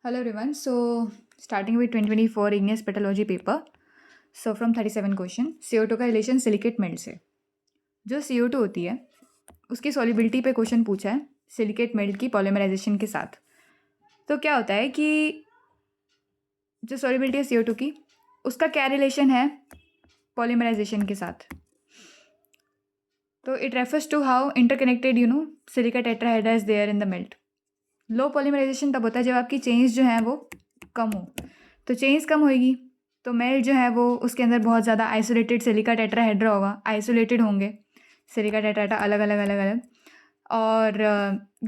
Hello everyone. So starting with 2024 Igneous Petrology paper. So from 37 question CO2 का relation silicate melt से. जो CO2 होती है उसकी सॉल्युबिलिटी पे क्वेश्चन पूछा है सिलिकेट मेल्ट की पॉलीमराइजेशन के साथ. तो क्या होता है कि जो सॉल्युबिलिटी है CO2 की उसका क्या रिलेशन है पॉलीमराइजेशन के साथ. तो it refers to how interconnected silica tetrahedra is there in the melt. Low polymerisation तब होता है जब आपकी चेंज जो है वो कम हो. तो चेंज कम होगी तो मेल्ट जो है वो उसके अंदर बहुत ज़्यादा आइसोलेटेड सिलिका टेट्राहेड्रा होगा. आइसोलेटेड होंगे सिलिका टेट्राहेड्रा अलग अलग अलग अलग. और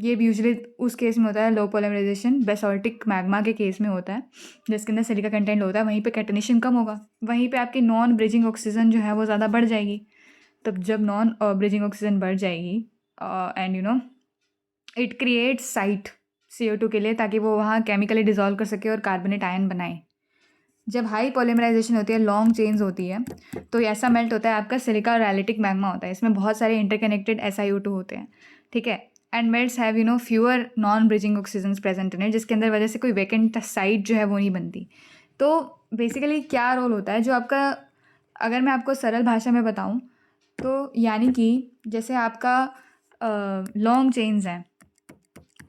ये भी यूजुअली उस केस में होता है लो पॉलीमराइजेशन बेसाल्टिक मैग्मा के केस में होता है जिसके अंदर सिलिका कंटेंट होता है. वहीं पे कैटनेशन कम होगा, वहीं पे आपकी नॉन ब्रिजिंग ऑक्सीजन जो है वो ज़्यादा बढ़ जाएगी. तब जब नॉन ब्रिजिंग ऑक्सीजन बढ़ जाएगी and it creates site CO2 के लिए ताकि वो वहाँ केमिकली डिजॉल्व कर सके और कार्बोनेट आयन बनाए. जब हाई पॉलीमराइजेशन होती है, लॉन्ग चेन्स होती है, तो ऐसा मेल्ट होता है आपका सिलिका रैलिटिक मैग्मा होता है. इसमें बहुत सारे इंटरकनेक्टेड SiO2 होते हैं, ठीक है. And melts have fewer non bridging oxygen present in it, जिसके अंदर वजह से कोई वेकेंट साइट जो है वो नहीं बनती. तो बेसिकली क्या रोल होता है जो आपका, अगर मैं आपको सरल भाषा में बताऊँ तो यानी कि जैसे आपका लॉन्ग चेन्स हैं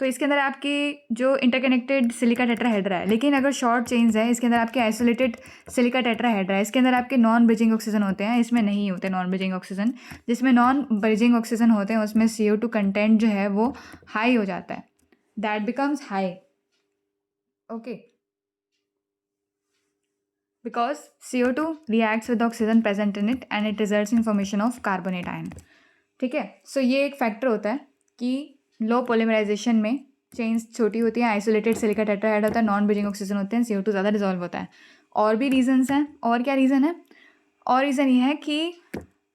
तो इसके अंदर आपकी जो इंटरकनेक्टेड सिलिका टेट्राहेड्रा है, लेकिन अगर शॉर्ट चेन्स है इसके अंदर आपके आइसोलेटेड सिलिका टेट्राहेड्रा है. इसके अंदर आपके नॉन ब्रिजिंग ऑक्सीजन होते हैं, इसमें नहीं होते नॉन ब्रिजिंग ऑक्सीजन. जिसमें नॉन ब्रिजिंग ऑक्सीजन होते हैं उसमें CO2 कंटेंट जो है वो हाई हो जाता है. That becomes high, okay, because CO2 reacts with oxygen present in it and it results in formation of carbonate ion. ठीक है. सो ये एक फैक्टर होता है कि लो पॉलीमराइजेशन में चेन्स छोटी होती हैं, आइसोलेटेड सिलिका टेट्राहेड्रा होता है, नॉन ब्रिजिंग ऑक्सीजन होते हैं, CO2 ज़्यादा डिजॉल्व होता है. और भी रीजंस हैं. और क्या रीज़न है? और रीज़न ये है कि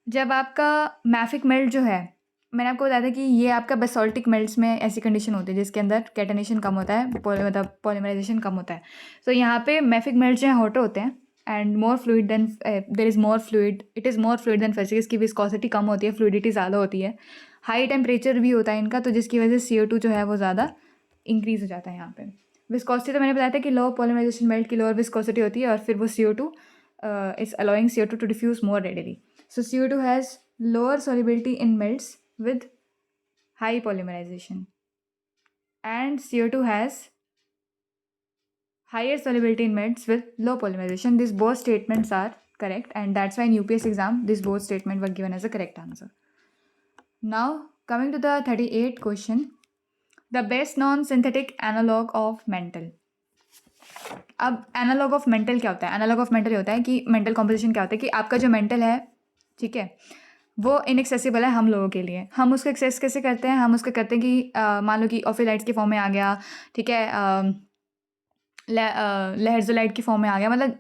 जब आपका मैफिक मेल्ट जो है, मैंने आपको बताया था कि ये आपका बेसाल्टिक मेल्ट्स में ऐसी कंडीशन होती है जिसके अंदर कैटनेशन कम होता है, मतलब पॉलीमराइजेशन कम होता है. तो यहाँ पे मैफिक मेल्ट जो है हॉटर होते हैं and more fluid then there is more fluid, it is more fluid then felsic. इसकी विस्कोसिटी कम होती है, फ्लूइडिटी ज़्यादा होती है, हाई टेम्परेचर भी होता है इनका, तो जिसकी वजह से CO2 जो है वो ज़्यादा इंक्रीज़ हो जाता है. यहाँ पे विस्कोसिटी तो मैंने बताया था कि लो पॉलीमराइजेशन मेल्ट की लोअर विस्कोसिटी होती है और फिर वो CO2 is allowing CO2 to diffuse more readily. So CO2 has lower solubility in melts with high polymerization and CO2 has higher solubility in melts with low polymerization. These both statements are correct and that's why in UPS exam these both statements were given as a correct answer. Now coming to the 38th question, the best non-synthetic analog of mental. अब analogue of mental क्या होता है? Analogue of mental होता है कि mental composition क्या होता है कि आपका जो मेंटल है, ठीक है, वो इनएक्सेसिबल है हम लोगों के लिए. हम उसको एक्सेस कैसे करते हैं? हम उसको करते हैं कि मान लो कि ऑफिलाइट्स के फॉर्म में आ गया, ठीक है, लहरजोलाइट की फॉर्म में आ गया, मतलब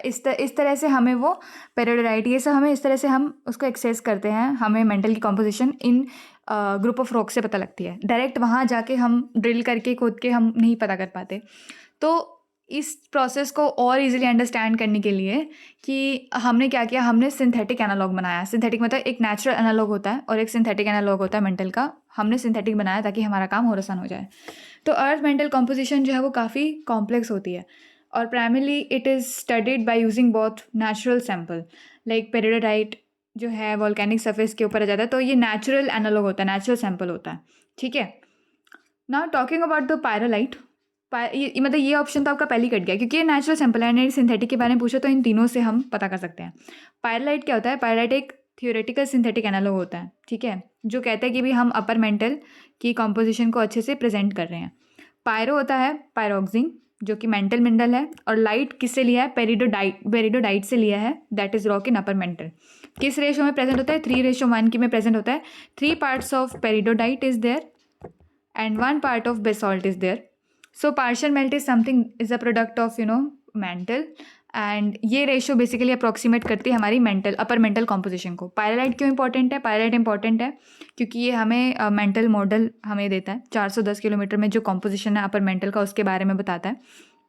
इस तरह से हमें वो पेरिडोलाइट, ये सब हमें इस तरह से हम उसको एक्सेस करते हैं. हमें मेंटल की composition in group of rock से पता लगती है. डायरेक्ट वहाँ जाके हम ड्रिल करके खोद के हम नहीं पता कर पाते. तो इस प्रोसेस को और इजीली अंडरस्टैंड करने के लिए कि हमने क्या किया, हमने सिंथेटिक एनालॉग बनाया. सिंथेटिक मतलब एक नेचुरल एनालॉग होता है और एक सिंथेटिक एनालॉग होता है मेंटल का. हमने सिंथेटिक बनाया ताकि हमारा काम और आसान हो जाए. तो अर्थ मेंटल कॉम्पोजिशन जो है वो काफ़ी कॉम्प्लेक्स होती है और primarily it is studied by using both natural sample like peridotite जो है वॉल्केनिक सरफेस के ऊपर आ जाता है, तो ये नेचुरल एनालॉग होता है, नेचुरल सैम्पल होता है. ठीक है. नाउ टॉकिंग अबाउट द पायरोलाइट, मतलब ये ऑप्शन तो आपका पहले ही कट गया क्योंकि ये नेचुरल सैंपल है एंड सिंथेटिक के बारे में पूछो तो इन तीनों से हम पता कर सकते हैं. पायरोलाइट क्या होता है? पायरोलाइट एक थियोरेटिकल सिंथेटिक एनालॉग होता है, ठीक है, जो कहता है कि भी हम अपर मेंटल की कॉम्पोजिशन को अच्छे से प्रेजेंट कर रहे हैं. पायरो होता है पायरोक्सिन जो कि मेंटल मिनरल है, और लाइट किससे लिया है? पेरिडोडाइट से लिया है, that is rock in upper mantle. किस रेशो में प्रेजेंट होता है? 3:1 की में प्रेजेंट होता है. 3 parts of peridotite is there and 1 part of basalt is there. So partial melt is something is a product of mantle and ये ratio basically approximate करती है हमारी मेंटल अपर मेंटल कॉम्पोजिशन को. पायरोलाइट क्यों इंपॉर्टेंट है? पायरोलाइट important है क्योंकि ये हमें मेंटल मॉडल हमें देता है. 410 किलोमीटर में जो कॉम्पोजिशन है अपर मेंटल का उसके बारे में बताता है.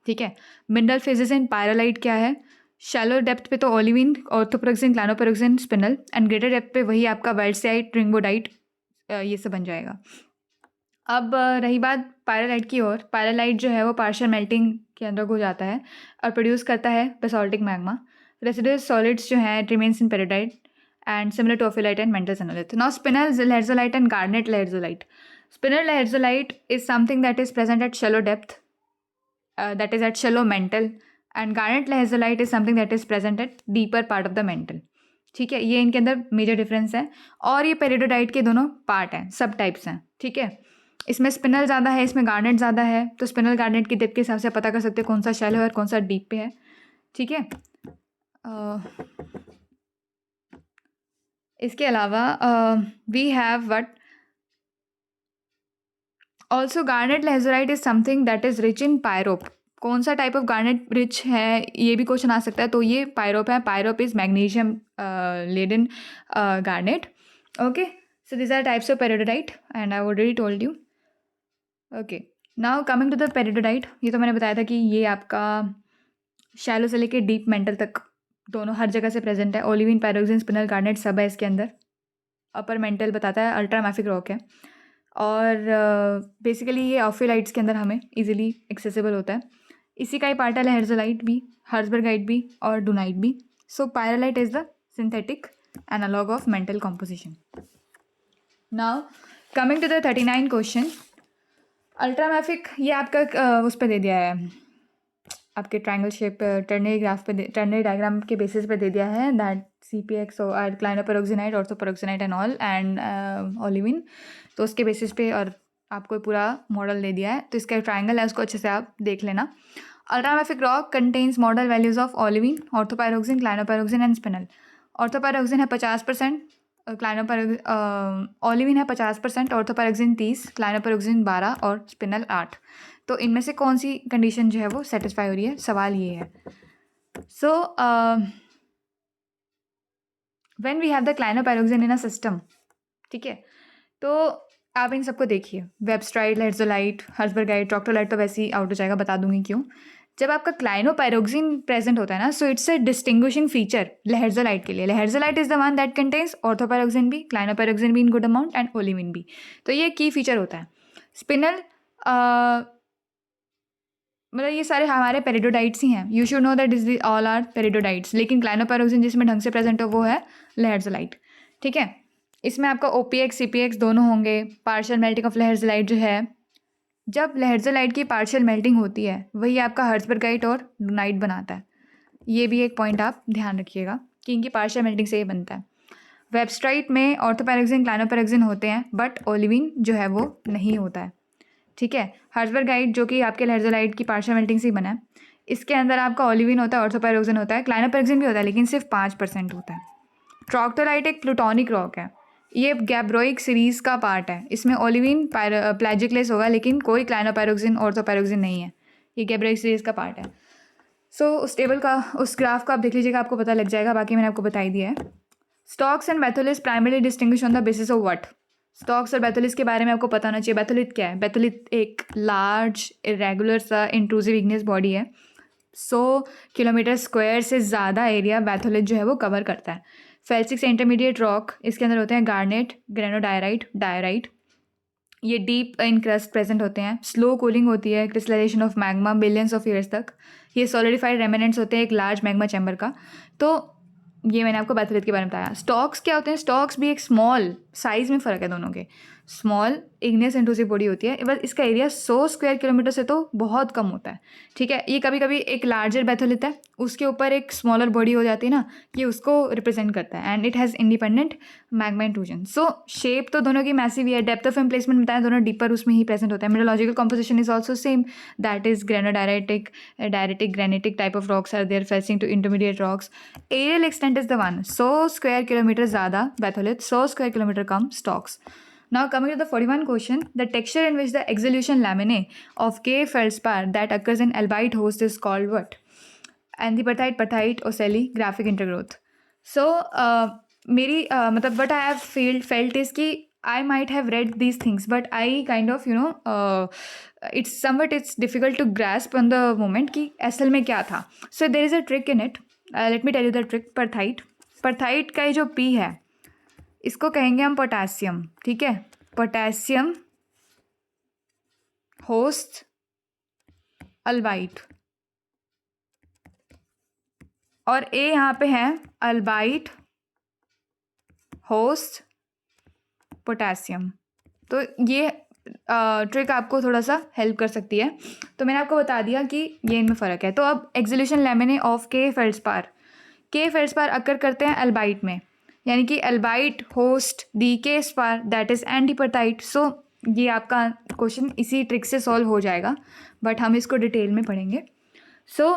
ठीक है. मिनरल फेजेस इन पायरोलाइट क्या है? शैलो डेप्थ पे तो olivine, orthopyroxene, clinopyroxene, spinel, and greater depth पे वही आपका वेल्डसाइट, ट्रिंगोडाइट, ये सब बन जाएगा. अब रही बात पायरोलाइट की ओर। पायरोलाइट जो है वो पार्शियल मेल्टिंग के अंदर हो जाता है और प्रोड्यूस करता है बेसाल्टिक मैग्मा। रेसिडुअस सॉलिड्स जो हैं remains in peridotite and similar to ophiolite and mantle xenolith. Now spinel lherzolite and garnet lherzolite. Spinel lherzolite is something that is present at shallow depth, that is at shallow mantle, and garnet lazulite is something that is present at deeper part of the mantle. ठीक है, ये इनके अंदर major difference है। और ये पेरिडोडाइट के दोनों पार्ट हैं, सब टाइप्स हैं। ठीक है, इसमें स्पिनल ज़्यादा है, इसमें गार्नेट ज़्यादा है। तो स्पिनल गार्नेट की डेप्थ के हिसाब से पता कर सकते हैं कौन सा शैलो है और कौन सा डीप पे है। ठीक है, इसके अलावा we have what also garnet lherzolite is something that is rich in pyrope. कौन सा टाइप ऑफ गार्नेट रिच है, ये भी क्वेश्चन आ सकता है। तो ये पायरोप है। Pyrope is magnesium laden garnet. Okay, so this are types of peridotite and I already told you. Okay, now coming to the peridotite. ये तो मैंने बताया था कि ये आपका शैलो से लेके डीप मेंटल तक दोनों हर जगह से प्रेजेंट है। ओलिविन, पैरोक्सिन, स्पिनल, गार्नेट सब है इसके अंदर। अपर मेंटल बताता है, अल्ट्रामैफिक रॉक है। और बेसिकली ये ऑफिलाइट्स के अंदर हमें इजीली एक्सेसिबल होता है। इसी का ही पार्ट है लैटरलाइट भी, हर्ट्ज़बर्गाइट भी और डूनाइट भी। So pyrolite is the synthetic analog of mantle composition. Now coming to the 39 question. Ultramafic ये आपका उस पर दे दिया है, आपके ट्रायंगल शेप टर्नरी ग्राफ पे, टर्नरी डायग्राम के बेसिस पे दे दिया है दैट CPX और clinopyroxenite, orthopyroxenite and all and olivine. तो उसके बेसिस पे और आपको पूरा मॉडल दे दिया है। तो इसका ट्रायंगल है, उसको अच्छे से आप देख लेना। Ultramafic rock contains modal values of olivine, orthopyroxene, clinopyroxene and spinel. Orthopyroxene है 50%, ओलिविन है 50%, ऑर्थोपायरोक्सिन 30%, क्लाइनोपेरोक्सिन 12% और स्पिनल 8%। तो इनमें से कौन सी कंडीशन जो है वो सेटिस्फाई हो रही है, सवाल ये है। So when we have the clinopyroxene in a system, ठीक है, तो आप इन सबको देखिए, वेबस्ट्राइट, लैटरलाइट, हर्ट्ज़बर्गाइट, ट्रॉक्टोलाइट तो वैसे ही आउट हो जाएगा, बता दूंगी क्यों। जब आपका क्लाइनोपेरोक्सिन प्रेजेंट होता है ना, so it's a distinguishing feature lherzolite के लिए। Lherzolite is the one that contains orthopyroxene भी, क्लाइनोपेरोक्सिन भी in good amount and olivine भी। तो ये की फीचर होता है। स्पिनल मतलब ये सारे हमारे पेरिडोडाइट्स ही हैं। You should know that is all are peridotites. लेकिन क्लाइनोपेरोक्सिन जिसमें ढंग से प्रेजेंट हो वो है लैटरलाइट। ठीक है, इसमें आपका OPX CPX दोनों होंगे। पार्शियल मेल्टिंग ऑफ लैटरलाइट जो है, जब लैटरलाइट की पार्शियल मेल्टिंग होती है वही आपका हर्ट्ज़बर्गाइट और डूनाइट बनाता है। ये भी एक पॉइंट आप ध्यान रखिएगा कि इनकी पार्शियल मेल्टिंग से ये बनता है। वेबस्ट्राइट में ऑर्थोपेरोक्सिन, क्लाइनोपेरोक्सिन होते हैं बट ओलिविन जो है वो नहीं होता है। ठीक है, हर्ट्ज़बर्गाइट जो कि आपके लैटरलाइट की पार्शियल मेल्टिंग से ही बना है, इसके अंदर आपका ओलिविन होता है, ऑर्थोपेरोक्सिन होता है, क्लाइनोपेरोक्सिन भी होता है लेकिन सिर्फ 5% होता है। ट्रॉक्टोलाइट एक प्लूटोनिक रॉक है। ये गैब्रोइक सीरीज़ का पार्ट है। इसमें ओलिविन प्लाजिकलेस होगा लेकिन कोई क्लाइनोपेरोक्सिन, ऑर्थोपेरोक्सिन नहीं है। ये गैब्रोइक सीरीज़ का पार्ट है। सो उस टेबल का, उस ग्राफ का आप देख लीजिएगा, आपको पता लग जाएगा। बाकी मैंने आपको बता ही दिया है। Stocks and batholiths primary distinguish on the basis of what. Stocks और बैथोलिस के बारे में आपको पता होना चाहिए। बैथोलिथ क्या है? बैथोलिथ एक लार्ज इरेगुलर सा इंट्रूसिव इग्नियस बॉडी है। 100 किलोमीटर स्क्वायर से ज़्यादा एरिया बैथोलिथ जो है वो कवर करता है। फेल्सिक से इंटरमीडिएट रॉक, इसके अंदर होते हैं गार्नेट, ग्रेनोडायराइट, डायराइट। ये डीप इन क्रस्ट प्रेजेंट होते हैं। स्लो कूलिंग होती है, crystallisation of magma billions of years तक। ये सॉलिडिफाइड रेमिनेंट्स होते हैं एक लार्ज मैग्मा चैम्बर का। तो ये मैंने आपको बैथोलिथ के बारे में बताया। स्टॉक्स क्या होते हैं? स्टॉक्स भी एक स्मॉल साइज में फ़र्क है दोनों के। स्मॉल इग्नियस इंट्रूसिव बॉडी होती है, बस इसका एरिया 100 स्क्वायर किलोमीटर से तो बहुत कम होता है। ठीक है, ये कभी कभी एक लार्जर बैथोलिथ है, उसके ऊपर एक स्मॉलर बॉडी हो जाती है ना, ये उसको रिप्रेजेंट करता है। And it has independent magma intrusion. So shape तो दोनों की मैसिव ही है। डेप्थ ऑफ एम्प्लेसमेंट बताया, दोनों डीपर उसमें ही प्रेजेंट होता है। Mineralogical composition is also same, that is granodioritic, dioritic, granitic type of rocks are there facing to intermediate rocks. Areal extent is the one, 100 square kilometre ज़्यादा batholith, 100 square kilometre कम stocks. Now coming to the 41 question, the texture in which the exolution laminae of K feldspar that occurs in albite host is called what? Anthiperthite, perthite, ocelli, graphic intergrowth. So मेरी मतलब what I have felt is कि I might have read these things but I kind of it's somewhat it's difficult to grasp on the moment कि असल में क्या था. So there is a trick in it. Let me tell you the trick. परथाइट का जो P है इसको कहेंगे हम पोटासियम। ठीक है, पोटासियम होस्ट, अल्बाइट, और ए यहाँ पे है अल्बाइट, होस्ट, पोटेशियम। तो ये ट्रिक आपको थोड़ा सा हेल्प कर सकती है। तो मैंने आपको बता दिया कि ये इनमें फ़र्क है। तो अब एक्सिलेशन लैमिने ऑफ के फेल्ड्स्पार अकर करते हैं अल्बाइट में, यानी कि अल्बाइट होस्ट दी के स्पार दैट इज़ एंटीपरथाइट। सो ये आपका क्वेश्चन इसी ट्रिक से सॉल्व हो जाएगा, बट हम इसको डिटेल में पढ़ेंगे। सो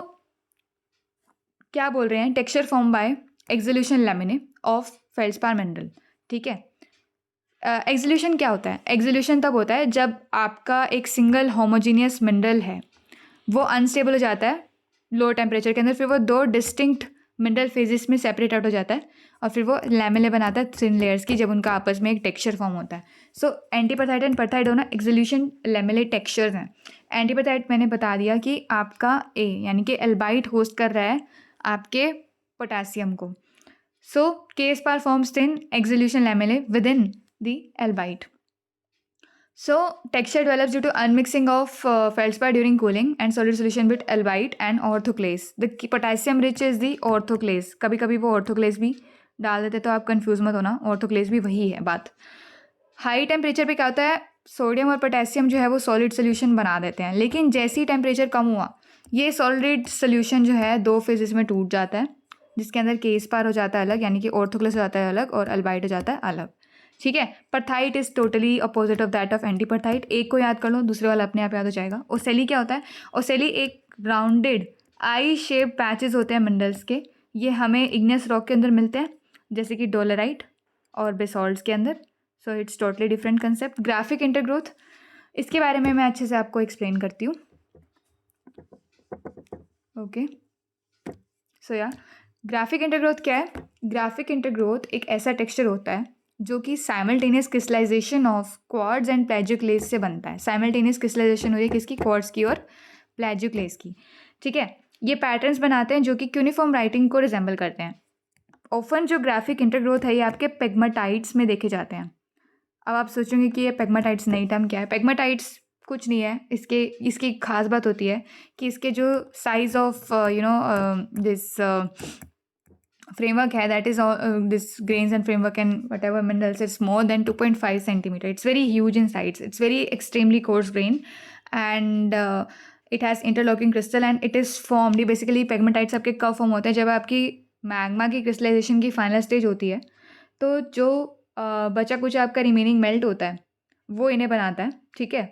क्या बोल रहे हैं, texture form by exsolution lamellae of feldspar mineral. ठीक है, एक्सिलेशन क्या होता है? एक्सिलेशन तब होता है जब आपका एक सिंगल होमोजीनियस मिनरल है वो अनस्टेबल हो जाता है लो टेम्परेचर के अंदर, फिर वो दो डिस्टिंक्ट मिनरल फेजेस में सेपरेट आउट हो जाता है और फिर वो लैमेले बनाता है थिन लेयर्स की, जब उनका आपस में एक टेक्सचर फॉर्म होता है। सो एंटीपरथाइट एंड परथाइट दोनों एक्सिलेशन लैमेले टेक्सचर्स हैं। एंटीपरथाइट मैंने बता दिया कि आपका ए यानी कि एल्बाइट होस्ट कर रहा है आपके पोटेशियम को। So K spar forms thin exsolution lamellae within the albite. So texture develops due to unmixing of feldspar during cooling and solid solution with albite and orthoclase. The potassium rich is the orthoclase. कभी कभी वो orthoclase भी डाल देते, तो आप confuse मत होना, orthoclase भी वही है बात। हाई टेम्परेचर पे क्या होता है, सोडियम और पोटेशियम जो है वो सॉलिड सोल्यूशन बना देते हैं, लेकिन जैसे ही टेम्परेचर कम हुआ ये सॉलिड सोल्यूशन जो है दो फेजेस में टूट जाता है, जिसके अंदर के स्पार हो जाता है अलग, यानी कि ऑर्थोक्लेस हो जाता है अलग और अल्बाइट हो जाता है अलग। ठीक है, perthite is totally opposite of that of antiperthite. एक को याद कर लो, दूसरे वाला अपने आप याद हो जाएगा। ओसेली क्या होता है, ओसेली एक राउंडेड आई शेप पैचेस होते हैं मिनरल्स के, ये हमें इग्नियस रॉक के अंदर मिलते हैं जैसे कि डोलराइट और बेसॉल्ट्स के अंदर। So it's totally different concept. Graphic intergrowth, इसके बारे में मैं अच्छे से आपको एक्सप्लेन करती हूँ। ओके, सो या ग्राफिक इंटरग्रोथ क्या है? ग्राफिक इंटरग्रोथ एक ऐसा टेक्सचर होता है जो कि simultaneous crystallization of quartz and plagioclase से बनता है। साइमल्टेनियस क्रिस्टलाइजेशन हो रही है किसकी? क्वार्ट्ज की और प्लेजियोक्लेस की। ठीक है, ये पैटर्न्स बनाते हैं जो कि क्यूनिफॉर्म राइटिंग को रिजेंबल करते हैं। ऑफन जो ग्राफिक इंटरग्रोथ है ये आपके पेग्माटाइट्स में देखे जाते हैं। अब आप सोचेंगे कि ये पेग्माटाइट्स नई टर्म क्या है? पेग्माटाइट्स कुछ नहीं है, इसकी खास बात होती है कि इसके जो साइज ऑफ दिस framework है, that is all this grains and framework and whatever minerals, it's more than 2.5 centimeter. It's very huge in size. It's very extremely coarse grain and it has interlocking crystal and it is formed. Basically pegmatites आपके कब form होते हैं? जब आपकी magma की crystallisation की final stage होती है, तो जो बचा कुछ आपका रिमेनिंग मेल्ट होता है वो इन्हें बनाता है। ठीक है,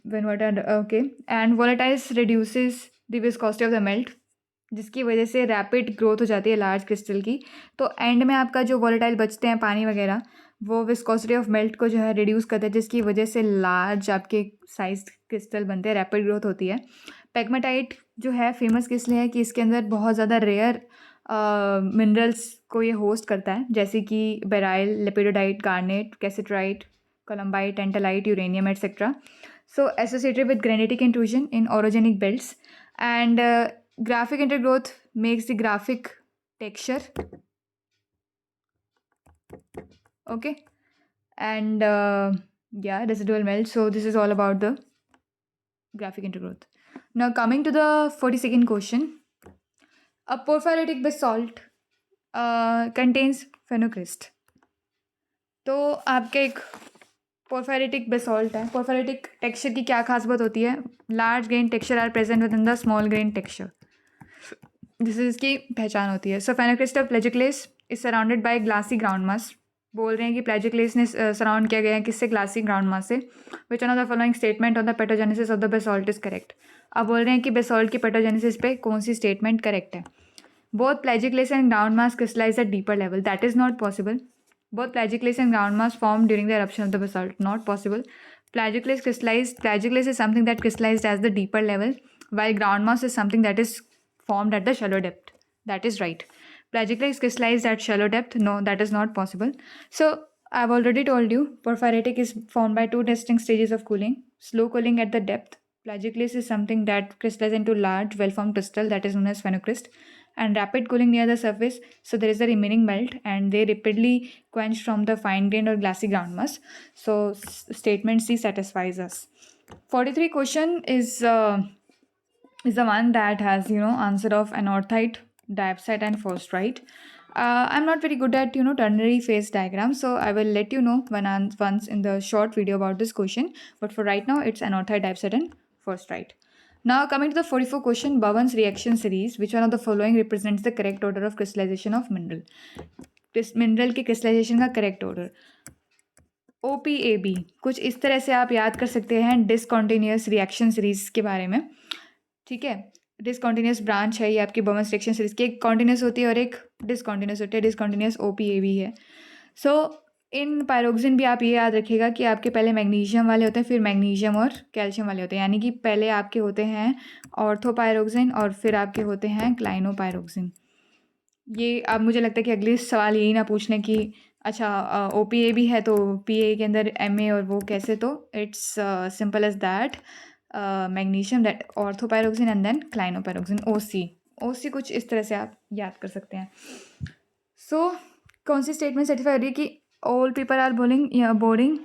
when water okay and volatiles reduces the viscosity of the melt, जिसकी वजह से रैपिड ग्रोथ हो जाती है लार्ज क्रिस्टल की। तो एंड में आपका जो वॉलेटाइल बचते हैं पानी वगैरह, वो विस्कोसिटी ऑफ मेल्ट को जो है रिड्यूस करते हैं, जिसकी वजह से लार्ज आपके साइज क्रिस्टल बनते हैं, रैपिड ग्रोथ होती है। पेग्माटाइट जो है फेमस किस लिए है कि इसके अंदर बहुत ज़्यादा रेयर मिनरल्स को ये होस्ट करता है, जैसे कि beryl, lepidolite, garnet, cassiterite, columbite, tantalite, uranium etcetera. So associated with granitic intrusion in orogenic belts and graphic intergrowth makes the graphic texture. Okay, and yeah, residual melt. So this is all about the graphic intergrowth. Now coming to the 42nd question, a porphyritic basalt contains phenocryst. तो आपके एक पोरफायरिटिक basalt है। पोरफायरिटिक texture की क्या खास बात होती है? Large grain texture are present within the small grain texture, जिस इसकी पहचान होती है। So phenocryst of plagioclase is surrounded by glassy ground mass. बोल रहे हैं कि प्लेजियोक्लेस ने सराउंड किया गया है किससे? ग्लासी ग्राउंड मास से। Which one of the following statement on the petrogenesis of the basalt is correct? अब बोल रहे हैं कि बेसॉल्ट की पेटोजेनेसिस पे कौन सी स्टेटमेंट करेक्ट है? Both plagioclase and ground mass crystallize at deeper level, that is not possible. Both plagioclase and ground mass formed during the eruption of the basalt, not possible. Plagioclase is something that crystallized at the deeper level, while ground mass is something that is formed at the shallow depth. That is right. Plagioclase crystallized at shallow depth, no, that is not possible. So I've already told you, porphyritic is formed by two distinct stages of cooling. Slow cooling at the depth. Plagioclase is something that crystallizes into large, well-formed crystal that is known as phenocryst. and rapid cooling near the surface, so there is a remaining melt and they rapidly quench from the fine grained or glassy ground mass. So statement C satisfies us. 43 question is the one that has answer of anorthite, diapside and phosphite. I'm not very good at ternary phase diagram, so I will let you know once in the short video about this question, but for right now it's anorthite, diapside and phosphite. Now coming to the 44 question, Bowen's reaction series, which one of the following represents the correct order of crystallization of mineral? This mineral के crystallization का correct order OPAB, कुछ इस तरह से आप याद कर सकते हैं डिसकॉन्टिन्यूस रिएक्शन सीरीज के बारे में, ठीक है। डिसकॉन्टिन्यूस ब्रांच है ये आपकी बोवेन्स रिएक्शन सीरीज की, एक कॉन्टिन्यूस होती है और एक डिसकॉन्टिन्यूस होती है, डिसकॉन्टिन्यूस OPAB है। सो इन पायरोक्सिन भी आप ये याद रखिएगा कि आपके पहले मैग्नीशियम वाले होते हैं, फिर मैग्नीशियम और कैल्शियम वाले होते हैं, यानी कि पहले आपके होते हैं ऑर्थोपायरोक्सिन और फिर आपके होते हैं क्लाइनोपायरोक्सिन। ये अब मुझे लगता है कि अगले सवाल यही ना पूछ लें कि अच्छा OPAB है तो PA के अंदर MA और वो कैसे, तो it's simple as that magnesium that orthopyroxene and then clinopyroxene OC कुछ इस तरह से आप याद कर सकते हैं। सो कौन सी स्टेटमेंट सर्टिफाई हो रही है कि all people are boring,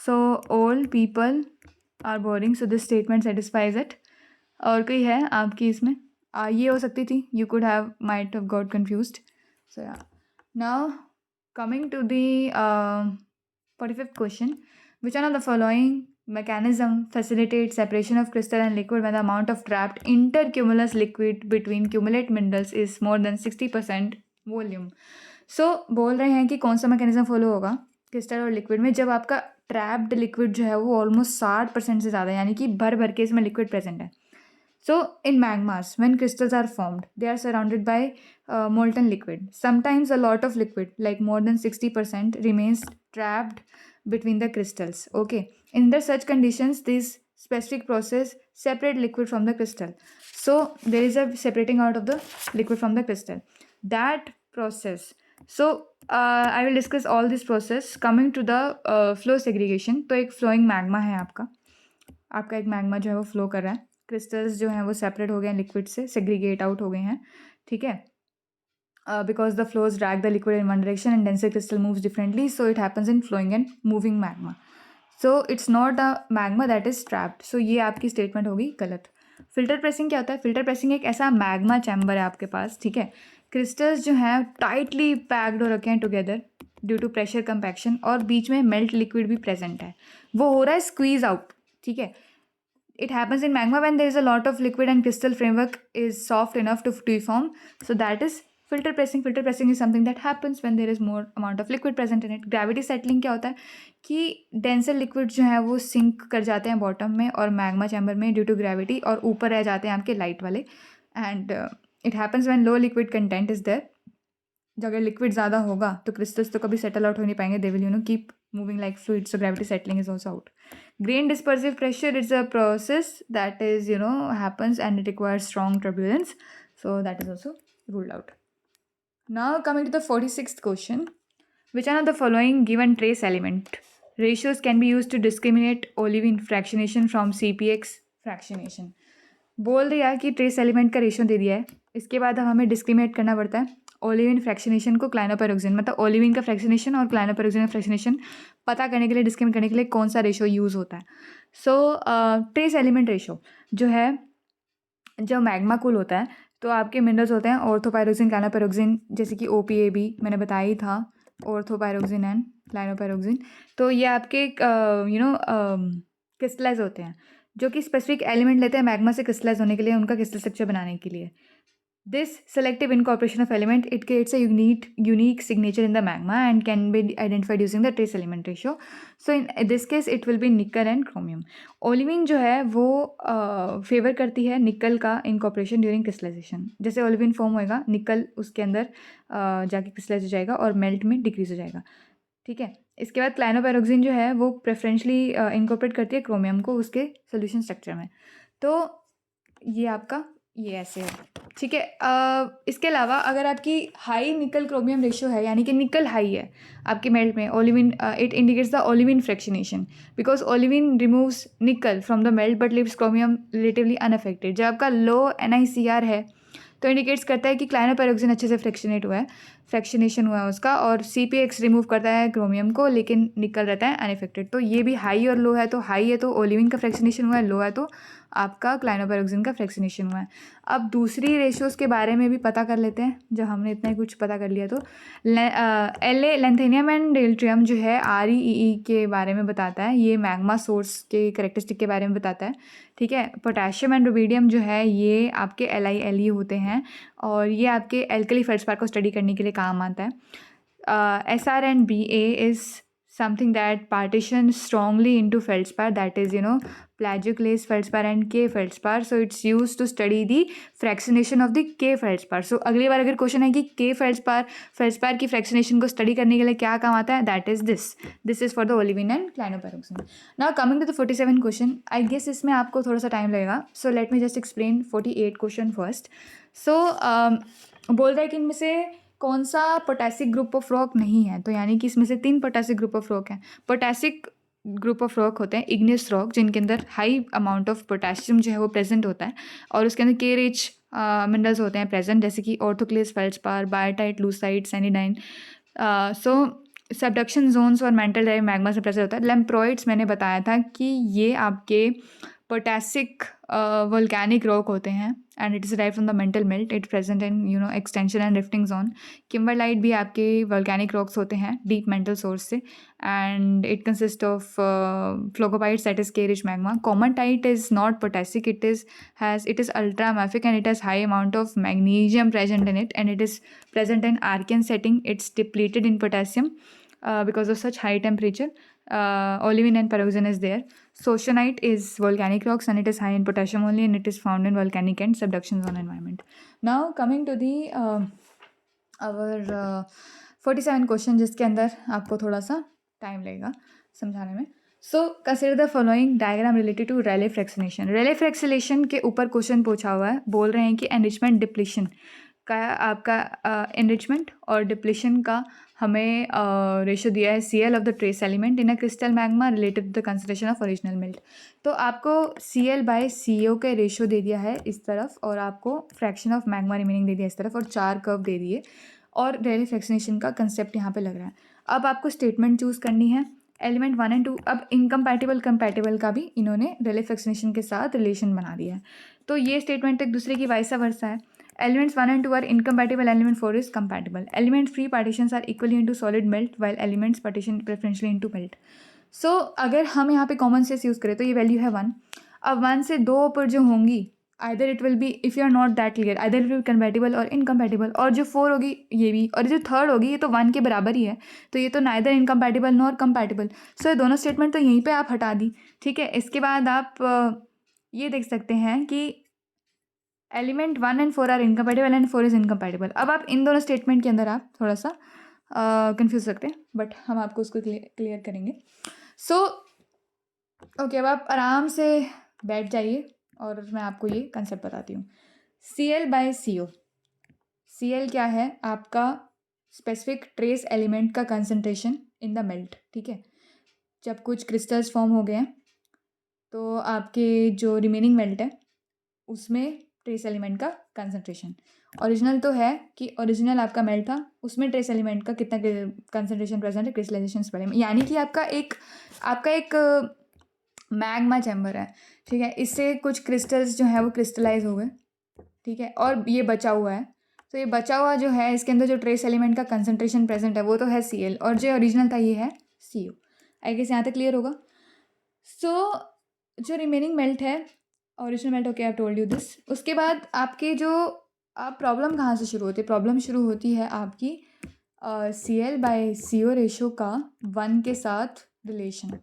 so all people are boring, so this statement satisfies it. और कोई है आपकी इसमें ये हो सकती थी, you could have might have got confused. So या now coming to the 45th question, which one of the following mechanism facilitates separation of crystal and liquid when the amount of trapped intercumulus liquid between cumulate minerals is more than 60% volume? So बोल रहे हैं कि कौन सा mechanism follow होगा crystal और liquid में जब आपका ट्रैप्ड लिक्विड जो है वो ऑलमोस्ट 60% से ज़्यादा, यानी कि भर भर के इसमें लिक्विड प्रेजेंट है। So in magmas, when crystals are formed, they are surrounded by molten liquid. Sometimes a lot of liquid, like more than 60%, remains trapped between the crystals. Okay. Under such conditions, this specific process separate liquid from the crystal. So there is a separating out of the liquid from the crystal. That process. So I will discuss all this process. Coming to the flow segregation, तो एक flowing magma है आपका एक magma जो है वो flow कर रहा है, क्रिस्टल्स जो हैं वो सेपरेट हो गए हैं लिक्विड से, सेग्रीगेट आउट हो गए हैं, ठीक है, because the flows drag the liquid in one direction and denser crystal moves differently, so it happens in flowing and moving magma, so it's not a magma that is trapped. So ये आपकी statement होगी गलत। Filter pressing क्या होता है? Filter pressing एक ऐसा magma chamber है आपके पास, ठीक है, क्रिस्टल्स जो हैं टाइटली पैक्ड हो रखे हैं together due to pressure compaction और बीच में मेल्ट लिक्विड भी प्रेजेंट है, वो हो रहा है स्क्वीज आउट, ठीक है। It happens in magma when there is a lot of liquid and crystal framework is soft enough to deform. So that is filter pressing. Filter pressing is something that happens when there is more amount of liquid present in it. Gravity settling क्या होता है कि denser liquid जो है वो sink कर जाते हैं bottom में और magma chamber में due to gravity, और ऊपर रह जाते हैं आपके light वाले, and it happens when low liquid content is there. जब अगर लिक्विड ज़्यादा होगा तो क्रिस्टल्स तो कभी सेटल आउट हो नहीं पाएंगे, they will keep moving like fluid, so gravity settling is also out. Grain dispersive pressure is a process that is happens and it requires strong turbulence, so that is also ruled out. Now coming to the 46th question, which one of the following given trace element ratios can be used to discriminate olivine fractionation from CPX fractionation? बोल दिया कि trace element का ratio दे दिया है, इसके बाद हमें discriminate करना पड़ता है ओलिविन फ्रैक्शनेशन को क्लाइनोपायरोक्सिन, मतलब ओलिविन का फ्रैक्शनेशन और क्लाइनोपायरोक्सिन का फ्रैक्शनेशन पता करने के लिए, डिस्क्रिमिनेट करने के लिए कौन सा रेशियो यूज़ होता है। सो ट्रेस एलिमेंट रेशियो जो है, जब मैग्मा कूल होता है तो आपके मिनरल्स होते हैं ऑर्थोपायरोक्सिन, क्लाइनोपायरोक्सिन, जैसे कि OPAB मैंने बताया ही था, ऑर्थोपायरोक्सिन एंड क्लाइनोपायरोक्सिन। तो ये आपके क्रिस्टलाइज होते हैं, जो कि स्पेसिफिक एलिमेंट लेते हैं मैग्मा से क्रिस्टलाइज होने के लिए, उनका क्रिस्टल स्ट्रक्चर बनाने के लिए। This selective incorporation of element, it creates a unique signature in the magma and can be identified using the trace element ratio. So in this case it will be nickel and chromium. Olivine जो है वो favour करती है निकल का incorporation during crystallisation. जैसे olivine form होएगा, निकल उसके अंदर जाके क्रिस्टलाइज हो जाएगा और मेल्ट में डिक्रीज हो जाएगा, ठीक है। इसके बाद क्लाइनोपायरोक्सिन जो है वो प्रेफरेंशली इनकॉर्पोरेट करती है क्रोमियम को उसके सोल्यूशन स्ट्रक्चर में। तो ये आपका ये ऐसे है, ठीक है। इसके अलावा अगर आपकी हाई निकल क्रोमियम रेशियो है, यानी कि निकल हाई है आपके मेल्ट में, olivine it indicates the olivine fractionation because olivine removes nickel from the melt but leaves chromium relatively unaffected. जब आपका लो NiCr है तो इंडिकेट्स करता है कि क्लाइनोपैरोक्सिन अच्छे से फ्रैक्शनेशन हुआ है उसका, और CpX रिमूव करता है क्रोमियम को, लेकिन निकल रहता है अनइफेक्टेड। तो ये भी हाई और लो है, तो हाई है तो ओलिविन का फ्रैक्शनेशन हुआ है, लो है तो आपका क्लाइनोपैरोक्सिन का फ्रैक्शनेशन हुआ है। अब दूसरी रेशियोज़ के बारे में भी पता कर लेते हैं, जब हमने इतना ही कुछ पता कर लिया तो La लैंथेनियम एंड डेल्ट्रियम जो है ReEE के बारे में बताता है, ये मैग्मा सोर्स के करेक्टरिस्टिक के बारे में बताता है, ठीक है। पोटेशियम एंड रुबीडियम जो है ये आपके LiLe होते हैं, और ये आपके एल्कली फेल्ड्स्पार को स्टडी करने के लिए काम आता है। Sr and Ba is something that partition strongly into feldspar, that is plagioclase feldspar and K feldspar, so it's used to study the fractionation of the K feldspar। so अगली बार अगर question है कि K feldspar की fractionation को study करने के लिए क्या काम आता है, that is this is for the olivine and clinopyroxene. Now coming to the 47 question, I guess इसमें आपको थोड़ा सा टाइम लगेगा, so let me just explain 48 question first. So बोल रहा है कि इनमें से कौन सा पोटेसिक ग्रुप ऑफ रॉक नहीं है, तो यानी कि इसमें से 3 पोटेसिक ग्रुप ऑफ रॉक हैं। पोटेसिक ग्रुप ऑफ रॉक होते हैं इग्नियस रॉक, जिनके अंदर हाई अमाउंट ऑफ पोटेशियम जो है वो प्रेजेंट होता है, और उसके अंदर के रिच मिनरल्स होते हैं प्रेजेंट, जैसे कि ऑर्थोक्लेस फेल्ड्स्पार, बायोटाइट, लूसाइट, सैनिडाइन। सो सबडक्शन जोन्स और मेंटल ड्राइव मैग्मा से प्रेजेंट होता है। लैम्प्रोइड्स मैंने बताया था कि ये आपके पोटेसिक वोल्केनिक रॉक होते हैं, एंड इट इज़ राइव from the mantle melt, it present in extension and rifting zone. Kimberlite भी आपके वोल्केनिक रॉक्स होते हैं डीप मेंटल सोर्स से, and it consist of phlogopites, that is K rich magma. Komatiite is not potassic, it is ultramafic and it has high amount of magnesium present in it, and it is present in Archean setting. It's depleted in potassium because of such high temperature. Olivine and pyroxene is there. Socionite is volcanic rocks and it is high in potassium only, and it is found in volcanic and subduction zone environment. Now coming to the our 47 question, जिसके अंदर आपको थोड़ा सा time लगेगा समझाने में। So consider the following diagram related to Rayleigh fractionation. Rayleigh fractionation के ऊपर क्वेश्चन पूछा हुआ है, बोल रहे हैं कि एनरिचमेंट डिप्लीशन का आपका एनरिचमेंट और डिप्लीशन का हमें रेशो दिया है Cl of the trace element in a crystal magma related to the concentration of original melt. तो आपको Cl/Co के रेशो दे दिया है इस तरफ, और आपको फ्रैक्शन ऑफ मैग्मा रिमेनिंग दे दिया इस तरफ, और 4 कर्व दे दिए, और रेले फ्रैक्शनेशन का कंसेप्ट यहाँ पे लग रहा है। अब आपको स्टेटमेंट चूज़ करनी है एलिमेंट 1 एंड 2। अब इनकम्पैटिबल कंपैटिबल का भी इन्होंने रेले फ्रैक्शनेशन के साथ रिलेशन बना दिया है, तो ये स्टेटमेंट एक दूसरे की वाइसा वर्सा है। Elements 1 and 2 are incompatible, element 4 is compatible. Element free partitions are equally into solid melt while elements partition preferentially into melt. So अगर हम यहाँ पे कॉमन सेंस यूज़ करें तो ये वैल्यू है 1। अब 1 से 2 पर जो होंगी, either it will be, if you are not that clear, either it will be compatible or incompatible, और जो 4 होगी ये भी, और जो 3rd होगी ये तो 1 के बराबर ही है, तो ये तो neither incompatible nor compatible। सो ये दोनों स्टेटमेंट तो यहीं पे आप हटा दी, ठीक है। इसके बाद आप ये देख सकते हैं कि element 1 and 4 are incompatible and 4 is incompatible. अब आप इन दोनों स्टेटमेंट के अंदर आप थोड़ा सा कंफ्यूज सकते हैं, बट हम आपको उसको क्लियर करेंगे। सो ओके, अब आप आराम से बैठ जाइए और मैं आपको ये कंसेप्ट बताती हूँ। Cl/Co, Cl क्या है? आपका स्पेसिफिक ट्रेस एलिमेंट का कंसंट्रेशन इन द मेल्ट, ठीक है। जब कुछ क्रिस्टल्स फॉर्म हो गए हैं तो आपके जो रिमेनिंग मेल्ट है उसमें ट्रेस एलिमेंट का कंसंट्रेशन, ओरिजिनल तो है कि ओरिजिनल आपका मेल्ट था, उसमें ट्रेस एलिमेंट का कितना कंसंट्रेशन प्रेजेंट है क्रिस्टलाइजेशन स्पेक्ट्रम में, यानी कि आपका एक मैग्मा चैम्बर है, ठीक है। इससे कुछ क्रिस्टल्स जो है वो क्रिस्टलाइज हो गए, ठीक है, और ये बचा हुआ है। तो ये बचा हुआ जो है इसके अंदर जो ट्रेस एलिमेंट का कंसंट्रेशन प्रेजेंट है वो तो है Cl, और जो ओरिजिनल था ये है Co। आई गेस यहाँ तक क्लियर होगा। सो जो रिमेनिंग मेल्ट है original melt, okay I told you this. उसके बाद आपके जो प्रॉब्लम कहाँ से शुरू होती है? प्रॉब्लम शुरू होती है आपकी Cl/Co रेशो का 1 के साथ रिलेशन,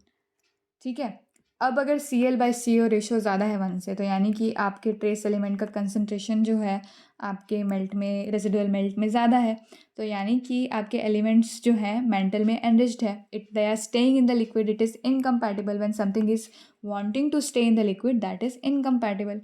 ठीक है। अब अगर Cl/Co रेशो ज़्यादा है 1 से, तो यानी कि आपके ट्रेस एलिमेंट का कंसंट्रेशन जो है आपके मेल्ट में, रेसिडुअल मेल्ट में ज़्यादा है, तो यानी कि आपके एलिमेंट्स जो हैं मेंटल में एनरिच्ड है, they are staying in the liquid, it is incompatible when something is wanting to stay in the liquid, that is incompatible.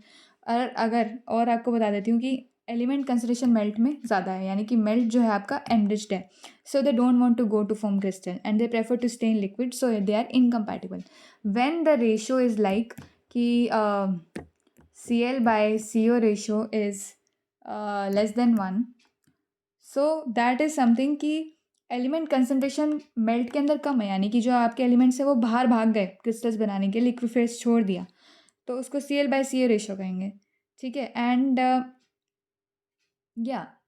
और आपको बता देती हूँ कि एलिमेंट कंसंट्रेशन मेल्ट में ज़्यादा है, यानी कि मेल्ट जो है आपका एनरिच्ड है, so they don't want to go to form crystal and they prefer to stay in liquid, so they are incompatible. When the ratio is like कि Cl/Co ratio is less than 1, so that is something कि element concentration melt के अंदर कम है, यानी कि जो आपके elements है वो बाहर भाग गए क्रिस्टल्स बनाने के, लिक्विड फेज छोड़ दिया, तो उसको Cl/Ca रेशो कहेंगे, ठीक है। And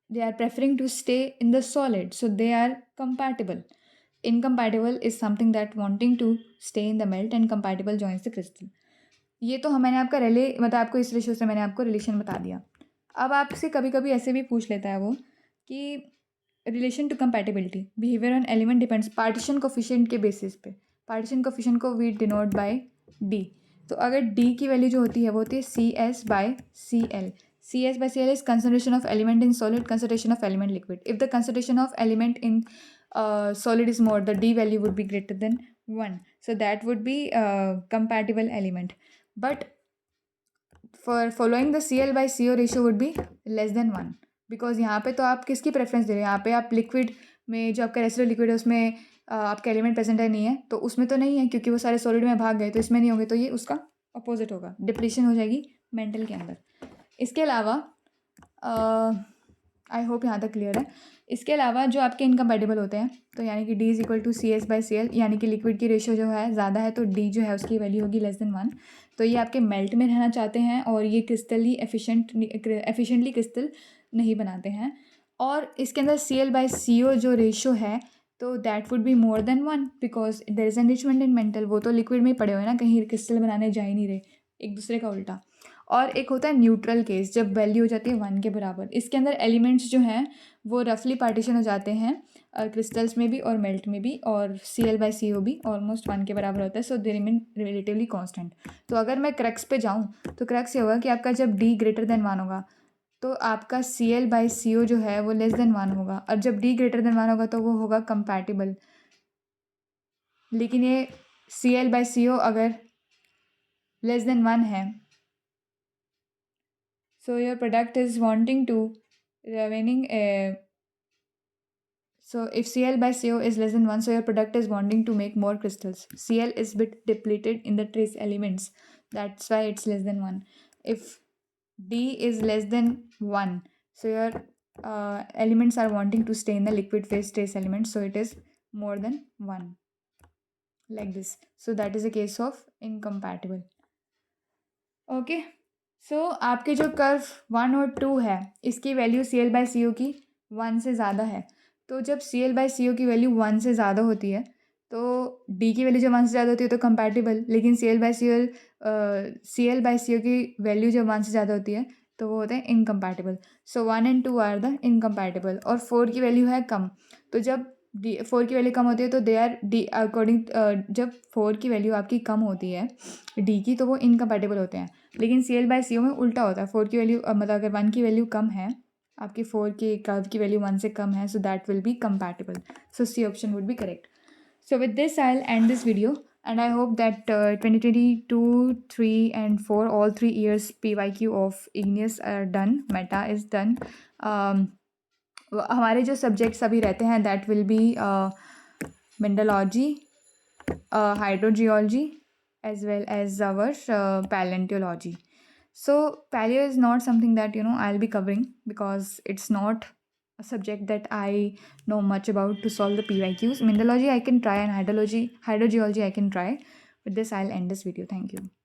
they are preferring to stay in the solid, so they are compatible. Incompatible is something that wanting to stay in the melt, and compatible joins the crystal. ये तो मैंने आपका मतलब आपको इस रेशो से मैंने आपको रिलेशन बता दिया। अब आपसे कभी कभी ऐसे भी पूछ लेता है वो कि relation to compatibility, behaviour on element depends partition coefficient के बेसिस पे। पार्टीशन कोफिशिएंट को वी डिनोट बाय डी। तो अगर डी की वैल्यू जो होती है वो होती है CS/Cl। CS/Cl is concentration of element in solid, concentration of element liquid. If the concentration of element in solid is more, the D value would be greater than 1, so that would be a compatible element. But for following the Cl/Co ratio would be less than 1, because यहाँ पे तो आप किसकी preference दे रहे हैं, यहाँ पे आप लिक्विड में जो आपका रेसिडुअल लिक्विड है उसमें आपका एलिमेंट प्रेजेंट है नहीं है, तो उसमें तो नहीं है क्योंकि वो सारे सॉलिड में भाग गए, तो इसमें नहीं होंगे, तो ये उसका अपोजिट होगा, डिप्लीशन हो जाएगी मेंटल के अंदर। इसके अलावा आई होप यहाँ तक क्लियर है। इसके अलावा जो आपके इनकम्पैटिबल होते हैं, तो यानी कि D is equal to CS/Cl, यानी कि लिक्विड की रेशियो जो है ज़्यादा है तो D जो है उसकी वैल्यू होगी लेस देन 1। तो ये आपके मेल्ट में रहना चाहते हैं और ये क्रिस्टली एफिशिएंटली क्रिस्टल नहीं बनाते हैं। और इसके अंदर Cl/Co जो रेशो है तो that would be more than 1, because there is enrichment in mantle. वो तो लिक्विड में ही पड़े हुए ना, कहीं क्रिस्टल बनाने जा ही नहीं रहे, एक दूसरे का उल्टा। और एक होता है न्यूट्रल केस, जब वैल्यू हो जाती है 1 के बराबर। इसके अंदर एलिमेंट्स जो हैं वो रफली पार्टीशन हो जाते हैं क्रिस्टल्स में भी और मेल्ट में भी, और Cl/Co भी ऑलमोस्ट 1 के बराबर होता है, सो दे रिमेन रिलेटिवली कांस्टेंट। तो अगर मैं क्रक्स पे जाऊँ तो क्रक्स ये होगा कि आपका जब D ग्रेटर देन 1 होगा तो आपका Cl/Co जो है वो लेस देन 1 होगा, और जब D ग्रेटर देन 1 होगा तो वो होगा कंपैटिबल। लेकिन ये Cl/Co अगर लेस देन 1 है, so your product is wanting to remaining so if Cl/Co is less than 1, so your product is wanting to make more crystals. Cl is bit depleted in the trace elements, that's why it's less than 1. If D is less than 1, so your elements are wanting to stay in the liquid phase trace elements, so it is more than 1, like this. So that is a case of incompatible. Okay, सो आपके जो curve 1 और 2 है इसकी value Cl/Co की 1 से ज़्यादा है। तो जब Cl/Co की वैल्यू 1 से ज़्यादा होती है तो D की वैल्यू जब 1 से ज़्यादा होती है तो कंपैटिबल, लेकिन Cl/Co की वैल्यू जब 1 से ज़्यादा होती है तो वो होते हैं incompatible. So 1 and 2 are the incompatible. और 4 की वैल्यू है कम, तो जब 4 की वैल्यू कम होती है तो दे आर डी अकॉर्डिंग, जब 4 की वैल्यू आपकी कम होती है D की तो वो इनकम्पैटिबल होते हैं। लेकिन Cl/Co में उल्टा होता है, 4 की वैल्यू मतलब अगर 1 की वैल्यू कम है, आपकी 4 की कर्व की वैल्यू 1 से कम है, so that will be compatible. So C option would be correct. So with this I will and this video, and I hope that 2022, 3 and 4, all 3 years PYQ of Igneous are done, Meta is done. हमारे जो subjects अभी रहते हैं that will be mineralogy, hydrogeology, as well as our paleontology. So paleo is not something that I'll be covering because it's not a subject that I know much about to solve the PYQs. Mineralogy I can try, and hydrogeology I can try. With this I'll end this video. Thank you.